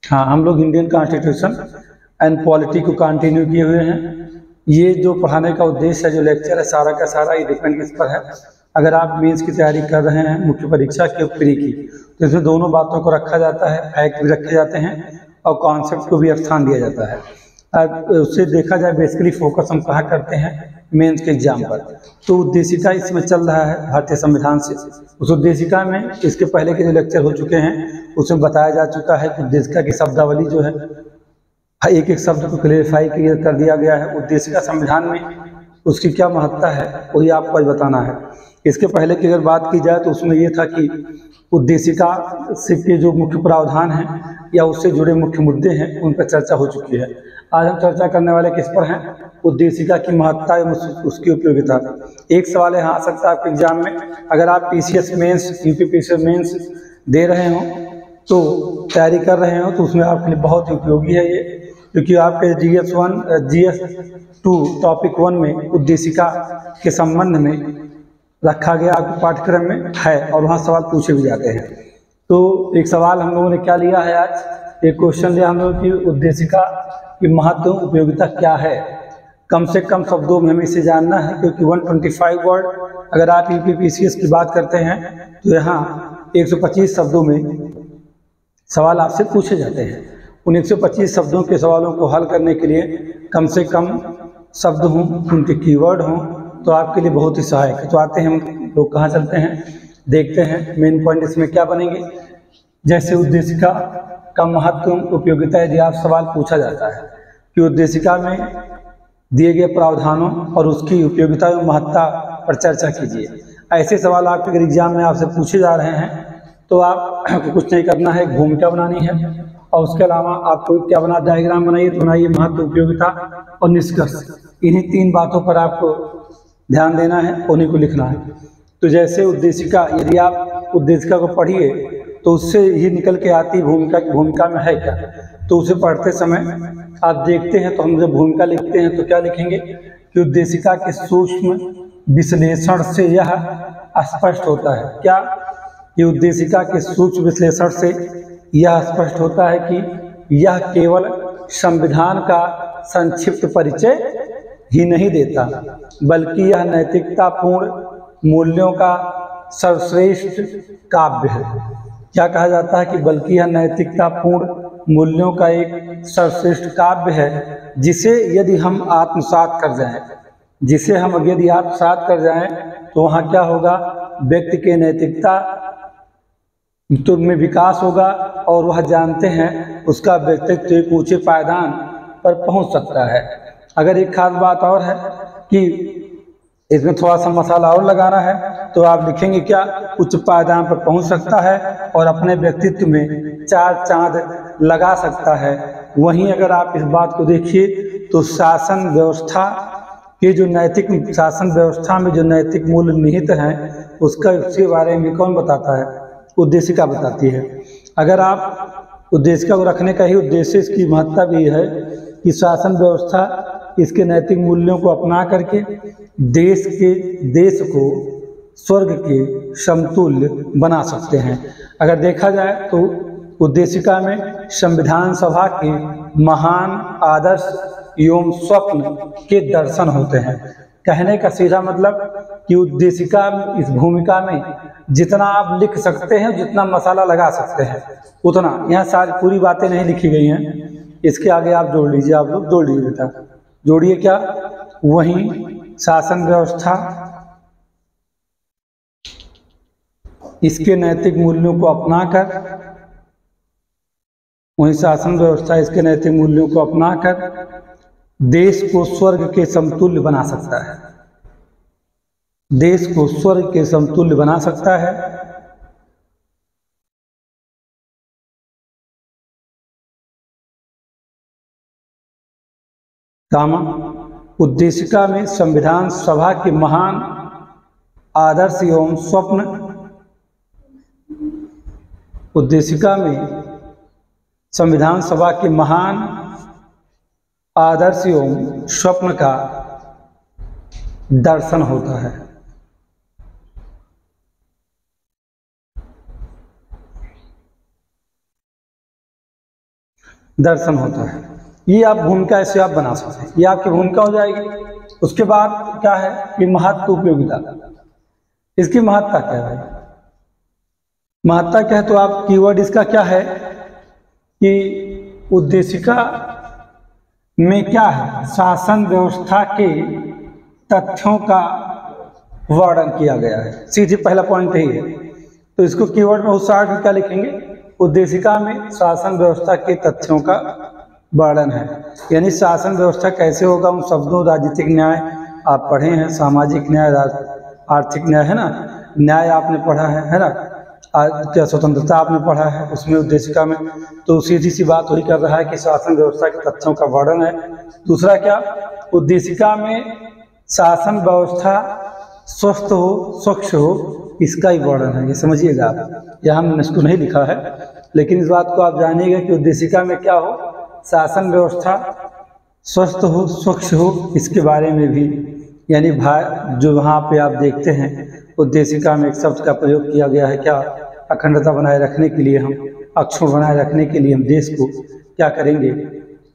हाँ, हम लोग इंडियन कॉन्स्टिट्यूशन एंड पॉलिटी को कंटिन्यू किए हुए हैं। ये जो पढ़ाने का उद्देश्य है, जो लेक्चर है, सारा का सारा ये डिपेंड किस पर है। अगर आप मेंस की तैयारी कर रहे हैं, मुख्य परीक्षा की और प्री की, तो इसमें दोनों बातों को रखा जाता है, फैक्ट भी रखे जाते हैं और कॉन्सेप्ट को भी स्थान दिया जाता है। उससे देखा जाए बेसिकली फोकस हम कहाँ करते हैं, मेंस के एग्जाम पर। तो उद्देशिका इसमें चल रहा है भारतीय संविधान से। उस उद्देशिका में इसके पहले के जो लेक्चर हो चुके हैं उसमें बताया जा चुका है कि उद्देशिका की शब्दावली जो है, एक एक शब्द को क्लेरिफाई कर दिया गया है। उद्देशिका संविधान में उसकी क्या महत्ता है वही आपको आज बताना है। इसके पहले की अगर बात की जाए तो उसमें ये था कि उद्देशिका के जो मुख्य प्रावधान हैं या उससे जुड़े मुख्य मुद्दे हैं उन पर चर्चा हो चुकी है। आज हम चर्चा करने वाले किस पर हैं, उद्देशिका की महत्ता एवं उसकी उपयोगिता। एक सवाल यहाँ आ सकता है आपके एग्जाम में, अगर आप PCS मेंस, UPPCS मेंस दे रहे हो, तो तैयारी कर रहे हो, तो उसमें आपके लिए बहुत ही उपयोगी है ये, क्योंकि आपके GS2 टॉपिक 1 में उद्देशिका के संबंध में रखा गया आपके पाठ्यक्रम में है और वहाँ सवाल पूछे भी जाते हैं। तो एक सवाल हम लोगों ने क्या लिया है आज, एक क्वेश्चन लिया हम लोगों की, उद्देशिका की महत्व उपयोगिता क्या है। कम से कम शब्दों में हमें इसे जानना है, क्योंकि 125 वर्ड, अगर आप UPPCS की बात करते हैं तो यहाँ 125 शब्दों में सवाल आपसे पूछे जाते हैं। उन 125 शब्दों के सवालों को हल करने के लिए कम से कम शब्द हों, उनके कीवर्ड हों, तो आपके लिए बहुत ही सहायक है। तो आते हैं हम लोग कहाँ चलते हैं, देखते हैं मेन पॉइंट इसमें क्या बनेंगे। जैसे उद्देशिका का महत्व उपयोगिता, यदि आप सवाल पूछा जाता है कि उद्देशिका में दिए गए प्रावधानों और उसकी उपयोगिता एवं महत्ता पर चर्चा कीजिए। ऐसे सवाल आपके अगर एग्जाम में आपसे पूछे जा रहे हैं तो आपको कुछ नहीं करना है, भूमिका बनानी है और उसके अलावा आपको क्या बना, डायग्राम बनाइए, तो बनाइए महत्व, उपयोगिता और निष्कर्ष। इन्हीं 3 बातों पर आपको ध्यान देना है, उन्हीं को लिखना है। तो जैसे उद्देशिका, यदि आप उद्देशिका को पढ़िए तो उससे ही निकल के आती भूमिका की भूमिका में है क्या, तो उसे पढ़ते समय आप देखते हैं, तो हम जब भूमिका लिखते हैं तो क्या लिखेंगे कि उद्देशिका के सूक्ष्म विश्लेषण से यह स्पष्ट होता है। क्या, ये उद्देशिका के सूक्ष्म विश्लेषण से यह स्पष्ट होता है कि यह केवल संविधान का संक्षिप्त परिचय ही नहीं देता, बल्कि यह नैतिकतापूर्ण मूल्यों का सर्वश्रेष्ठ काव्य है। क्या कहा जाता है कि बल्कि यह नैतिकतापूर्ण मूल्यों का एक सर्वश्रेष्ठ काव्य है, जिसे यदि हम आत्मसात कर जाएं, तो वहाँ क्या होगा, व्यक्ति के नैतिकता तो में विकास होगा और वह जानते हैं उसका व्यक्तित्व एक ऊंचे पायदान पर पहुंच सकता है। अगर एक खास बात और है कि इसमें थोड़ा सा मसाला और लगाना है, तो आप लिखेंगे क्या, उच्च पायदान पर पहुंच सकता है और अपने व्यक्तित्व में 4 चांद लगा सकता है। वहीं अगर आप इस बात को देखिए तो शासन व्यवस्था में जो नैतिक मूल्य निहित हैं, उसके बारे में कौन बताता है, उद्देशिका बताती है। अगर आप उद्देशिका को रखने का ही उद्देश्य, इसकी महत्ता भी है कि शासन व्यवस्था इसके नैतिक मूल्यों को अपना करके देश को स्वर्ग के समतुल्य बना सकते हैं। अगर देखा जाए तो उद्देशिका में संविधान सभा के महान आदर्श एवं स्वप्न के दर्शन होते हैं। कहने का सीधा मतलब कि उद्देशिका, इस भूमिका में जितना आप लिख सकते हैं, जितना मसाला लगा सकते हैं उतना, यहाँ सारी पूरी बातें नहीं लिखी गई हैं। इसके आगे आप जोड़ लीजिए, आप लोग जोड़ लीजिए बेटा, जोड़िए क्या, वहीं शासन व्यवस्था इसके नैतिक मूल्यों को अपनाकर, देश को स्वर्ग के समतुल्य बना सकता है, उद्देशिका में संविधान सभा के महान आदर्श एवं स्वप्न, उद्देशिका में संविधान सभा के महान आदर्श एवं स्वप्न का दर्शन होता है। दर्शन होता है। ये आप भूमिका ऐसे आप बना सकते हैं, ये आपकी भूमिका हो जाएगी। उसके बाद क्या है कि महत्व उपयोगिता, इसकी महत्ता क्या है, महत्ता क्या है, तो आप कीवर्ड इसका क्या है कि उद्देशिका में क्या है, शासन व्यवस्था के तथ्यों का वर्णन किया गया है। सीधे पहला पॉइंट यही है। तो इसको कीवर्ड में उस में क्या लिखेंगे, उद्देशिका में शासन व्यवस्था के तथ्यों का वर्णन है, यानी शासन व्यवस्था कैसे होगा उन शब्दों, राजनीतिक न्याय आप पढ़े हैं, सामाजिक न्याय, आर्थिक न्याय है ना, न्याय आपने पढ़ा है ना, क्या स्वतंत्रता आपने पढ़ा है उसमें उद्देशिका में। तो सीधी सी बात वही कर रहा है कि शासन व्यवस्था के तथ्यों का वर्णन है। दूसरा क्या, उद्देशिका में शासन व्यवस्था स्वस्थ हो, स्वच्छ हो, इसका ही वर्णन है। ये समझिएगा आप, यहाँ हमने इसको नहीं लिखा है, लेकिन इस बात को आप जानिएगा कि उद्देशिका में क्या हो, शासन व्यवस्था स्वस्थ हो, स्वच्छ हो, इसके बारे में भी, यानी जो वहाँ पे आप देखते हैं उद्देशिका में एक शब्द का प्रयोग किया गया है, क्या, अखंडता बनाए रखने के लिए, हम अक्षुण्ण बनाए रखने के लिए हम देश को क्या करेंगे,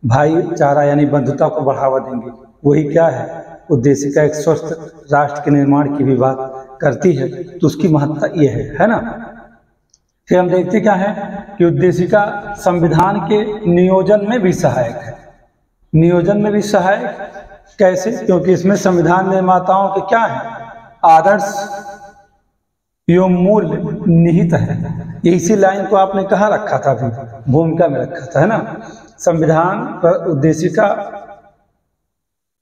भाईचारा यानी बंधुता को बढ़ावा देंगे। वही क्या है, उद्देशिका एक स्वस्थ राष्ट्र के निर्माण की भी बात करती है। तो उसकी महत्ता ये है ना। फिर हम देखते क्या है कि उद्देशिका संविधान के नियोजन में भी सहायक है। नियोजन में भी सहायक कैसे, क्योंकि इसमें संविधान निर्माताओं के क्या है, आदर्श एवं मूल्य निहित है। ये इसी लाइन को आपने कहाँ रखा था, अभी भूमिका में रखा था, है ना। संविधान पर उद्देशिका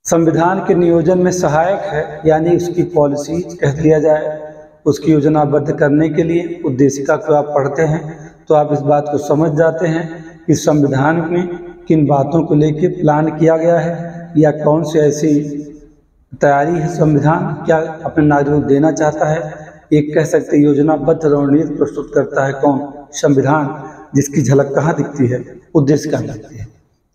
संविधान के नियोजन में सहायक है, यानी उसकी पॉलिसी कह दिया जाए, उसकी योजनाबद्ध करने के लिए उद्देशिका को आप पढ़ते हैं तो आप इस बात को समझ जाते हैं कि संविधान में किन बातों को लेकर प्लान किया गया है, या कौन सी ऐसी तैयारी है संविधान क्या अपने नागरिकों को देना चाहता है। एक कह सकते योजनाबद्ध रणनीति प्रस्तुत करता है कौन, संविधान, जिसकी झलक कहाँ दिखती है, उद्देशिका में दिखती है।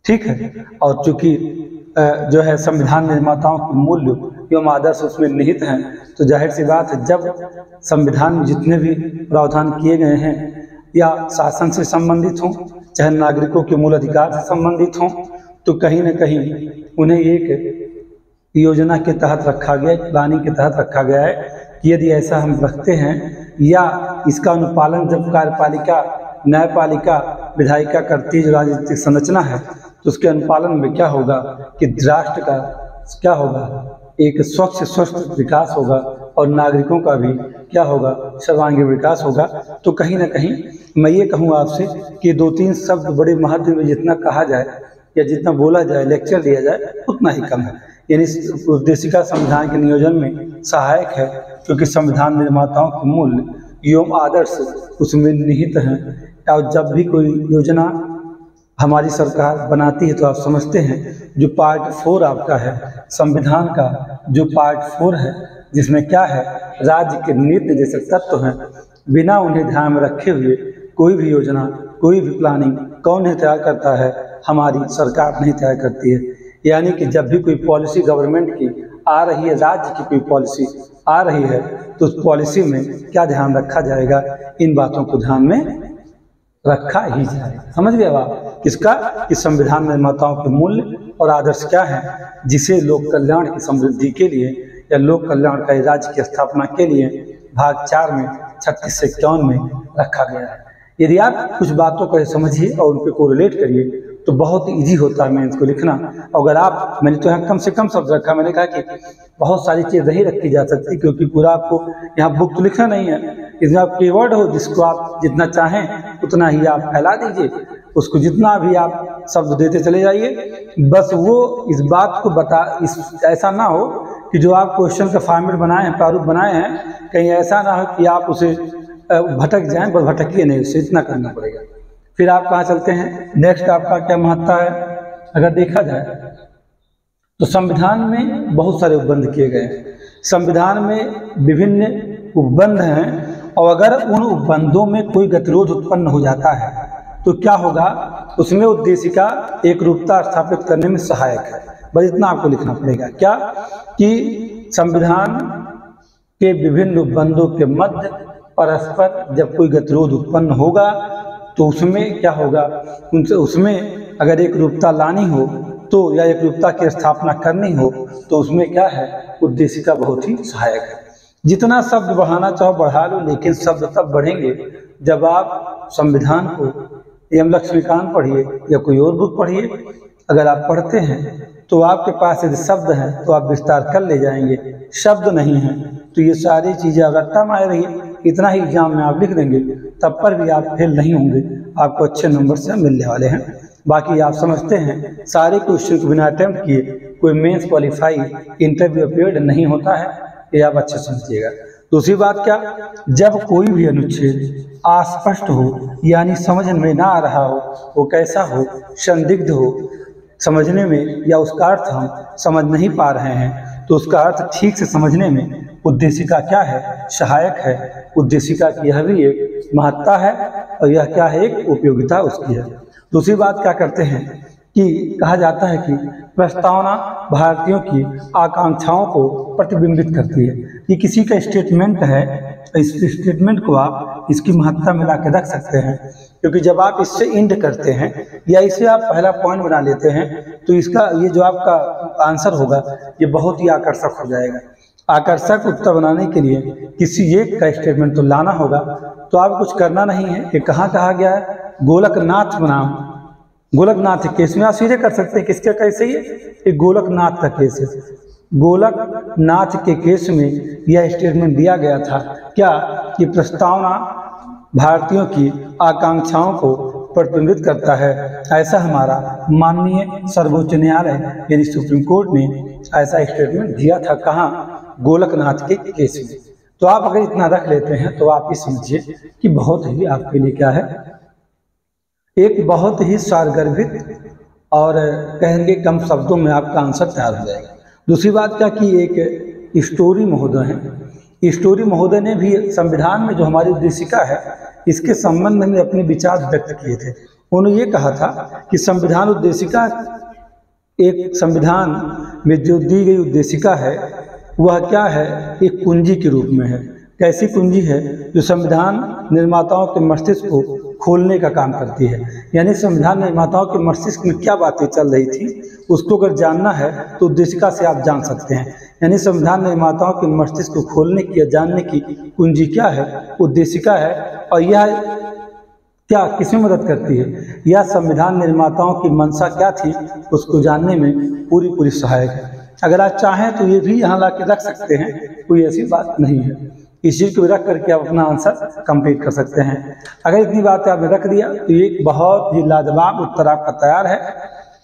ठीक है। और चूंकि जो है संविधान निर्माताओं के मूल्य एवं आदर्श उसमें निहित हैं, तो जाहिर सी बात है जब संविधान में जितने भी प्रावधान किए गए हैं या शासन से संबंधित हों, चाहे नागरिकों के मूल अधिकार से संबंधित हों, तो कहीं न कहीं उन्हें एक योजना के तहत रखा गया, प्लानिंग के तहत रखा गया है कि यदि ऐसा हम रखते हैं या इसका अनुपालन जब कार्यपालिका, न्यायपालिका, विधायिका करती जो राजनीतिक संरचना है, तो उसके अनुपालन में क्या होगा कि राष्ट्र का क्या होगा, एक स्वच्छ स्वस्थ विकास होगा और नागरिकों का भी क्या होगा, सर्वांगीण विकास होगा। तो कहीं ना कहीं मैं ये कहूँगा आपसे कि 2-3 शब्द बड़े महत्व में जितना कहा जाए या जितना बोला जाए, लेक्चर दिया जाए, उतना ही कम है। यानी उद्देशिका संविधान के नियोजन में सहायक है, क्योंकि संविधान निर्माताओं के मूल्य एवं आदर्श उसमें निहित हैं। और जब भी कोई योजना हमारी सरकार बनाती है तो आप समझते हैं जो पार्ट 4 आपका है संविधान का, जो पार्ट 4 है जिसमें क्या है, राज्य के नीति जैसे तत्व हैं, बिना उन्हें ध्यान में रखे हुए कोई भी योजना, कोई भी प्लानिंग कौन नहीं तैयार करता है, हमारी सरकार नहीं तैयार करती है। यानी कि जब भी कोई पॉलिसी गवर्नमेंट की आ रही है, राज्य की कोई पॉलिसी आ रही है, तो उस पॉलिसी में क्या ध्यान रखा जाएगा, इन बातों को ध्यान में रखा ही जाएगा। समझ गए आप किसका, कि संविधान निर्माताओं के मूल्य और आदर्श क्या है, जिसे लोक कल्याण की समृद्धि के लिए या लोक कल्याणकारी राज्य की स्थापना के लिए भाग 4 में 36 से 51 में रखा गया है। यदि आप कुछ बातों को समझिए और उन पर कोरिलेट करिए तो बहुत इजी होता है मेंस को लिखना। अगर आप, मैंने तो यहाँ कम से कम शब्द रखा, मैंने कहा कि बहुत सारी चीज़ नहीं रखी जा सकती, क्योंकि पूरा आपको यहाँ बुक तो लिखना नहीं है, इसमें आप कीवर्ड हो जिसको आप जितना चाहें उतना ही आप फैला दीजिए, उसको जितना भी आप शब्द देते चले जाइए। बस वो इस बात को ऐसा ना हो कि जो आप क्वेश्चन का फॉर्मेट बनाए हैं, प्रारूप बनाए हैं, कहीं ऐसा ना हो कि आप उसे भटक जाएं, बस भटकिए नहीं, उससे इतना करना पड़ेगा। फिर आप कहाँ चलते हैं, नेक्स्ट आपका क्या महत्ता है। अगर देखा जाए तो संविधान में बहुत सारे उपबंध किए गए हैं, संविधान में विभिन्न उपबंध हैं, और अगर उन उपबंधों में कोई गतिरोध उत्पन्न हो जाता है तो क्या होगा, उसमें उद्देशिका एक रूपता स्थापित करने में सहायक है। बस इतना आपको लिखना पड़ेगा, क्या कि संविधान के विभिन्न उपबंधों के मध्य परस्पर जब कोई गतिरोध उत्पन्न होगा तो उसमें क्या होगा, उसमें अगर एक रूपता लानी हो तो या एक रूपता की स्थापना करनी हो तो उसमें क्या है, उद्देशिका बहुत ही सहायक है। जितना शब्द बढ़ाना चाहो बढ़ा लो, लेकिन शब्द तब बढ़ेंगे जब आप संविधान को एम लक्ष्मीकांत पढ़िए या कोई और बुक पढ़िए, अगर आप पढ़ते हैं तो आपके पास यदि शब्द हैं तो आप विस्तार कर ले जाएंगे, शब्द नहीं हैं तो ये सारी चीज़ें अगरता में आ रही है, इतना ही एग्जाम में आप लिख देंगे तब पर भी आप फेल नहीं होंगे, आपको अच्छे नंबर से मिलने वाले हैं। बाकी आप समझते हैं सारे क्वेश्चन को बिना अटेम्प्ट किए कोई मेंस क्वालिफाई इंटरव्यू अपीयर्ड नहीं होता है, ये आप अच्छे समझिएगा। दूसरी बात क्या, जब कोई भी अनुच्छेद अस्पष्ट हो यानी समझ में ना आ रहा हो, वो कैसा हो, संदिग्ध हो समझने में या उसका अर्थ हम समझ नहीं पा रहे हैं तो उसका अर्थ ठीक से समझने में उद्देशिका क्या है, सहायक है। उद्देशिका की यह भी एक महत्ता है और यह क्या है, एक उपयोगिता उसकी है। दूसरी बात क्या करते हैं कि कहा जाता है कि प्रस्तावना भारतीयों की आकांक्षाओं को प्रतिबिंबित करती है। ये किसी का स्टेटमेंट है, इस स्टेटमेंट को आप इसकी महत्ता मिला के रख सकते हैं, क्योंकि जब आप इससे इंड करते हैं या इसे आप पहला पॉइंट बना लेते हैं तो इसका ये जो आपका आंसर होगा ये बहुत ही आकर्षक हो जाएगा। आकर्षक उत्तर बनाने के लिए किसी एक का स्टेटमेंट तो लाना होगा, तो आप कुछ करना नहीं है। ये कहाँ कहा गया है, गोलकनाथ बनाम गोलकनाथ केस में आप सीधे कर सकते हैं। किसके केस है ये गोलकनाथ का केस है। गोलकनाथ के केस में यह स्टेटमेंट दिया गया था क्या कि प्रस्तावना भारतीयों की आकांक्षाओं को प्रतिबिंबित करता है। ऐसा हमारा माननीय सर्वोच्च न्यायालय यानी सुप्रीम कोर्ट ने ऐसा स्टेटमेंट दिया था, कहाँ, गोलकनाथ के केस में। तो आप अगर इतना रख लेते हैं तो आप ये समझिए कि बहुत ही आपके लिए क्या है, एक बहुत ही सारगर्भित और कहेंगे कम शब्दों में आपका आंसर तैयार हो जाएगा। दूसरी बात क्या कि एक स्टोरी महोदय हैं, स्टोरी महोदय ने भी संविधान में जो हमारी उद्देशिका है इसके संबंध में अपने विचार व्यक्त किए थे। उन्होंने ये कहा था कि संविधान उद्देशिका, एक संविधान में जो दी गई उद्देशिका है वह क्या है, एक कुंजी के रूप में है। कैसी कुंजी है, जो संविधान निर्माताओं के मस्तिष्क को खोलने का काम करती है। यानी संविधान निर्माताओं के मस्तिष्क में क्या बातें चल रही थी उसको अगर जानना है तो उद्देशिका से आप जान सकते हैं। यानी संविधान निर्माताओं के मस्तिष्क को खोलने की या जानने की कुंजी क्या है, उद्देशिका है। और यह क्या किसमें मदद करती है, यह संविधान निर्माताओं की मंशा क्या थी उसको जानने में पूरी सहायक है। अगर आप चाहें तो ये भी यहाँ ला के रख सकते हैं, कोई ऐसी बात नहीं है। इस चीज़ को रख करके आप अपना आंसर कंप्लीट कर सकते हैं। अगर इतनी बातें आपने रख दिया तो एक बहुत ही लाजवाब उत्तर आपका तैयार है।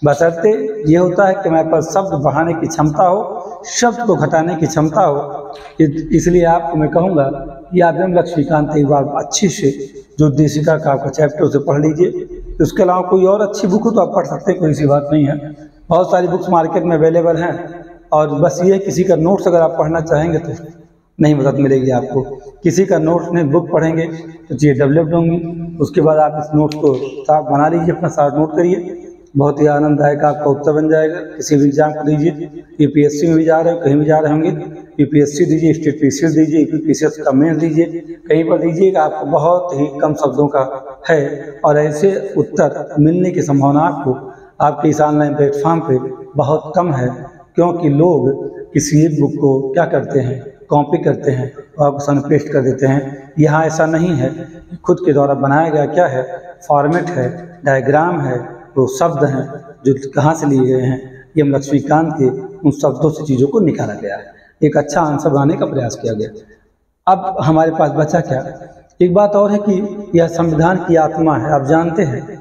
बशर्ते ये होता है कि हमारे पास शब्द बढ़ाने की क्षमता हो, शब्द को घटाने की क्षमता हो। इसलिए आपको मैं कहूँगा कि आप एम लक्ष्मीकांत एक बार अच्छी से जो उद्देशिका का आपका चैप्टर उसे पढ़ लीजिए। उसके अलावा कोई और अच्छी बुक हो तो आप पढ़ सकते हैं, कोई सी बात नहीं है। बहुत सारी बुक्स मार्केट में अवेलेबल हैं और बस ये किसी का नोट्स अगर आप पढ़ना चाहेंगे तो नहीं मदद मिलेगी आपको। किसी का नोट्स में बुक पढ़ेंगे तो चीज़ें डेवलप्ड होंगी। उसके बाद आप इस नोट्स को साफ बना लीजिए, अपना साथ नोट करिए, बहुत ही आनंददायक आपका उत्तर बन जाएगा। किसी भी एग्जाम को दीजिए, यूपीएससी में भी जा रहे हैं, कहीं भी जा रहे होंगे, यूपीएससी दीजिए, स्टेट पीसीएस दीजिए, यूपीपीसीएस का मेंस दीजिए, कहीं पर दीजिएगा, आपको बहुत ही कम शब्दों का है और ऐसे उत्तर मिलने की संभावना आपको आपके इस ऑनलाइन प्लेटफॉर्म पे बहुत कम है, क्योंकि लोग किसी एक बुक को क्या करते हैं, कॉपी करते हैं और आपको सामने पेस्ट कर देते हैं। यहाँ ऐसा नहीं है, खुद के द्वारा बनाया गया क्या है, फॉर्मेट है, डायग्राम है, तो शब्द हैं जो कहाँ से लिए गए हैं, ये लक्ष्मीकांत के उन शब्दों से चीज़ों को निकाला गया है, एक अच्छा आंसर बनाने का प्रयास किया गया। अब हमारे पास बचा क्या, एक बात और है कि यह संविधान की आत्मा है। आप जानते हैं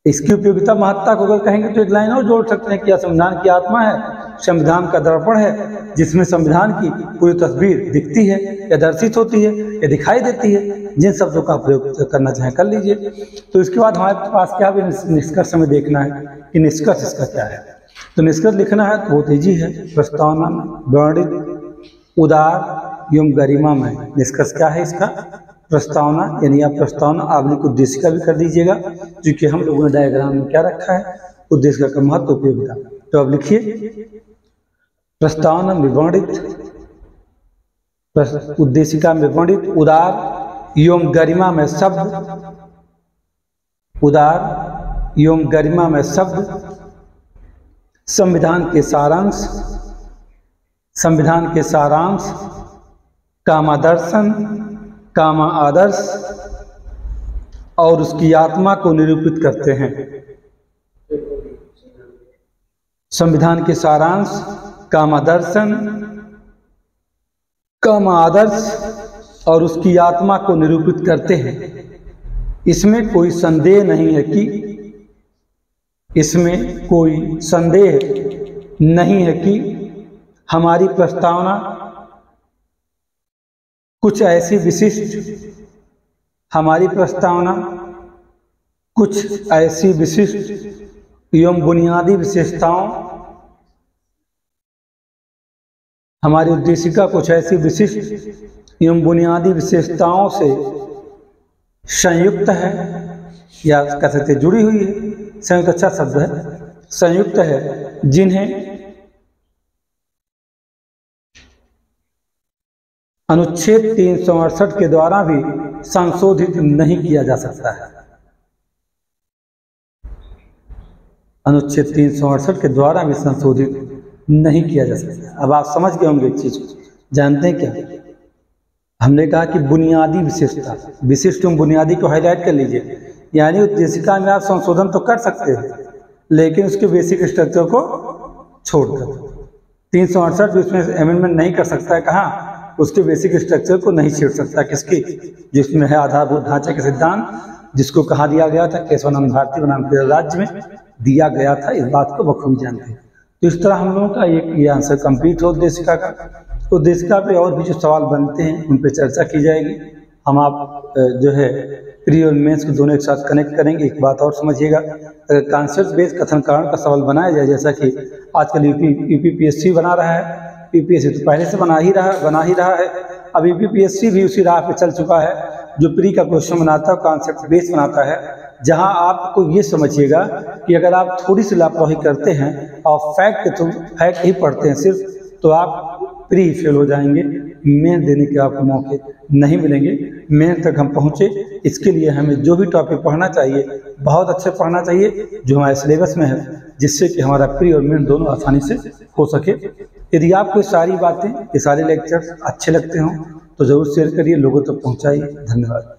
इसकी उपयोगिता महत्ता को अगर कहेंगे तो एक लाइन और जोड़ सकते हैं कि यह संविधान की आत्मा है, संविधान का दर्पण है, जिसमें संविधान की पूरी तस्वीर दिखती है या दर्शित होती है या दिखाई देती है। जिन शब्दों का प्रयोग करना चाहें कर लीजिए। तो इसके बाद हमारे पास क्या भी निष्कर्ष हमें देखना है कि निष्कर्ष इसका क्या है। तो निष्कर्ष लिखना है तो बहुत ईजी है, प्रस्तावना वर्णित उदार एवं गरिमा में। निष्कर्ष क्या है इसका, प्रस्तावना, यानी आप प्रस्तावना आवलिक उद्देशिका भी कर दीजिएगा, क्योंकि हम लोगों ने डायग्राम में क्या रखा है, उद्देशिका का महत्व उपयोगिता। तो अब लिखिए प्रस्तावना में वर्णित, उद्देशिका में वर्णित उदार एवं गरिमा में शब्द, उदार एवं गरिमामय शब्द, संविधान के सारांश, कामादर्शन, कामा आदर्श और उसकी आत्मा को निरूपित करते हैं। संविधान के सारांश, कामादर्शन, कामा आदर्श और उसकी आत्मा को निरूपित करते हैं। इसमें कोई संदेह नहीं है कि हमारी प्रस्तावना कुछ ऐसी विशिष्ट एवं बुनियादी विशेषताओं, हमारी उद्देशिका कुछ ऐसी विशिष्ट एवं बुनियादी विशेषताओं से संयुक्त है, या कह सकते जुड़ी हुई है। संयुक्त अच्छा शब्द है, संयुक्त है, जिन्हें अनुच्छेद 368 के द्वारा भी संशोधित नहीं किया जा सकता है। अनुच्छेद 368 के द्वारा भी संशोधित नहीं किया जा सकता। अब आप समझ गए होंगे एक चीज को, जानते हैं क्या? हमने कहा कि बुनियादी विशेषता, विशिष्ट एवं बुनियादी को हाईलाइट कर लीजिए। यानी उद्देशिका में आप संशोधन तो कर सकते हैं, लेकिन उसके बेसिक स्ट्रक्चर को छोड़कर 368 भी उसमें अमेंडमेंट नहीं कर सकता है। कहाँ? उसके बेसिक स्ट्रक्चर को नहीं छेड़ सकता। किसकी? जिसमें है आधारभूत ढांचे के सिद्धांत, जिसको कहा दिया गया था केशवानंद भारती बनाम केरल राज्य में दिया गया था। इस बात को बखूबी जानते हैं। तो इस तरह हम लोगों का ये आंसर कंप्लीट हो उद्देशिका का। उद्देशिका पे और भी जो सवाल बनते हैं उन पे चर्चा की जाएगी। हम आप जो है प्री और मेंस को दोनों एक साथ कनेक्ट करेंगे। एक बात और समझिएगा, अगर कॉन्सेप्ट बेस्ड कथन कारण का सवाल बनाया जाए, जैसा कि आजकल यूपीपीएससी बना रहा है, यूपीएससी तो पहले से बना ही रहा है, अब यूपीपीएससी भी उसी राह पे चल चुका है, जो प्री का क्वेश्चन बनाता है कॉन्सेप्ट बेस्ड बनाता है, जहां आपको ये समझिएगा कि अगर आप थोड़ी सी लापरवाही करते हैं और फैक्ट ही पढ़ते हैं सिर्फ, तो आप प्री फेल हो जाएंगे। मेन देने के आपको मौके नहीं मिलेंगे। मेन तक हम पहुँचे, इसके लिए हमें जो भी टॉपिक पढ़ना चाहिए बहुत अच्छे पढ़ना चाहिए, जो हमारे सिलेबस में है, जिससे कि हमारा प्री और मेन दोनों आसानी से हो सके। यदि आपको सारी बातें, ये सारे लेक्चर्स अच्छे लगते हों तो ज़रूर शेयर करिए, लोगों तक पहुँचाइए। धन्यवाद।